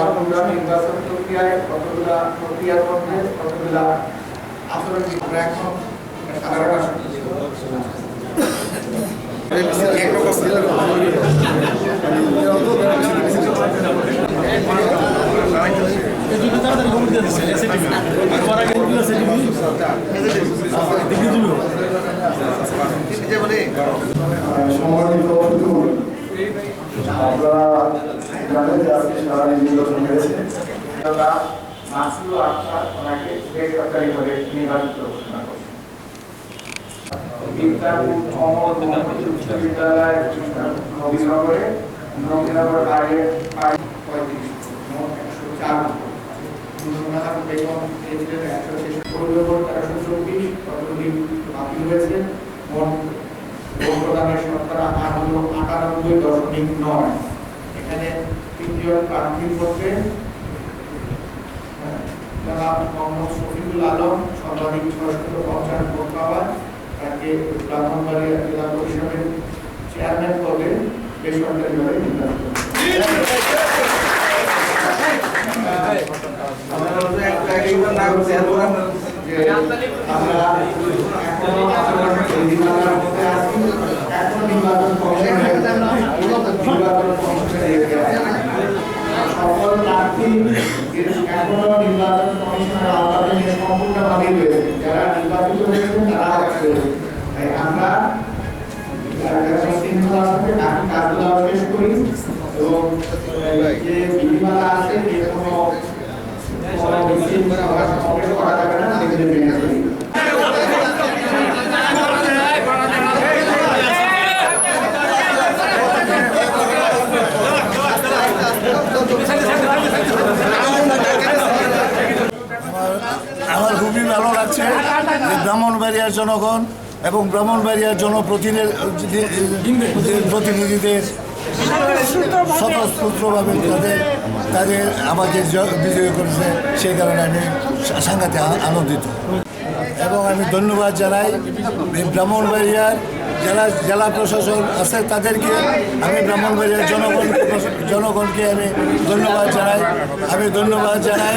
আমরা নির্বাচন প্রক্রিয়ায় কতগুলা প্রক্রিয়ার মধ্যে কতগুলা আচরণ আমরা এখন সাধারণ এখানে তৃতীয় প্রার্থীর পক্ষে মোহাম্মদ শফিকুল আলম সর্বাধিক 650 ভোট পাওয়ার তাকে ব্রাহ্মণবাড়িয়া জেলা পরিষদের চেয়ারম্যান পদে বেসরকারিভাবে নির্বাচিত সকল প্রার্থী এখনো নির্বাচন কমিশনের আওতাধীন সম্পূর্ণভাবে রয়েছে। যারা নির্বাচিত হয়েছেন তারা আমরা কাজগুলো শেষ করি এবং যে বিধিমালা আছে যে কোনো করা যাবে না আমার খুবই ভালো লাগছে যে ব্রাহ্মণবাড়িয়ার জনগণ এবং ব্রাহ্মণবাড়িয়ার জনপ্রতিনিধিদের স্বতঃস্ফূর্তভাবে তাদের আমাকে বিজয়ী করেছে, সেই কারণে আমি সাংঘাতিক আনন্দিত এবং আমি ধন্যবাদ জানাই ব্রাহ্মণবাড়িয়ার যারা জেলা প্রশাসন আছে তাদেরকে। আমি ব্রাহ্মণবাড়িয়ার জনগণকে আমি ধন্যবাদ জানাই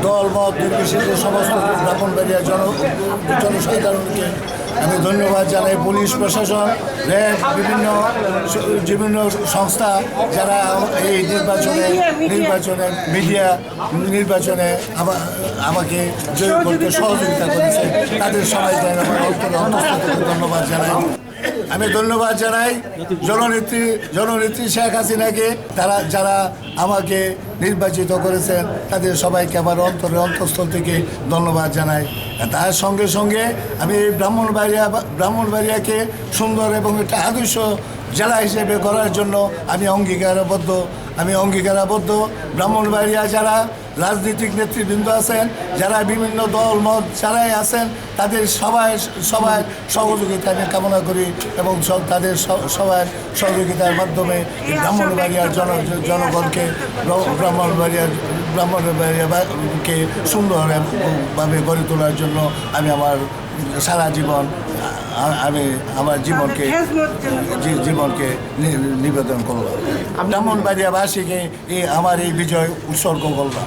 দল মত নির্বিশেষে সমস্ত ব্রাহ্মণবাড়িয়ার জনসাধারণকে আমি ধন্যবাদ জানাই। পুলিশ প্রশাসন, র্যাব, বিভিন্ন সংস্থা যারা এই নির্বাচনে আমাকে জয় করতে সহযোগিতা করেছে, তাদের সবাইকে আমার অন্তঃস্থল ধন্যবাদ জানাই। আমি ধন্যবাদ জানাই জননেত্রী শেখ হাসিনাকে, যারা আমাকে নির্বাচিত করেছেন তাদের সবাইকে আমার অন্তঃস্থল থেকে ধন্যবাদ জানাই। তার সঙ্গে সঙ্গে আমি ব্রাহ্মণবাড়িয়াকে সুন্দর এবং একটা আদর্শ জেলা হিসেবে করার জন্য আমি অঙ্গীকারাবদ্ধ। ব্রাহ্মণবাড়িয়া যারা রাজনৈতিক নেতৃবৃন্দ আছেন, যারা বিভিন্ন দল মত যারাই আছেন, তাদের সবাই সহযোগিতা আমি কামনা করি এবং তাদের সবার সহযোগিতার মাধ্যমে ব্রাহ্মণবাড়িয়ার জনগণকে ব্রাহ্মণবাড়িয়াকে সুন্দরভাবে গড়ে তোলার জন্য আমি আমার সারা জীবন আমার জীবনকে নিবেদন করলাম। ব্রাহ্মণবাড়িয়াবাসীকে আমার এই বিজয় উৎসর্গ করলাম।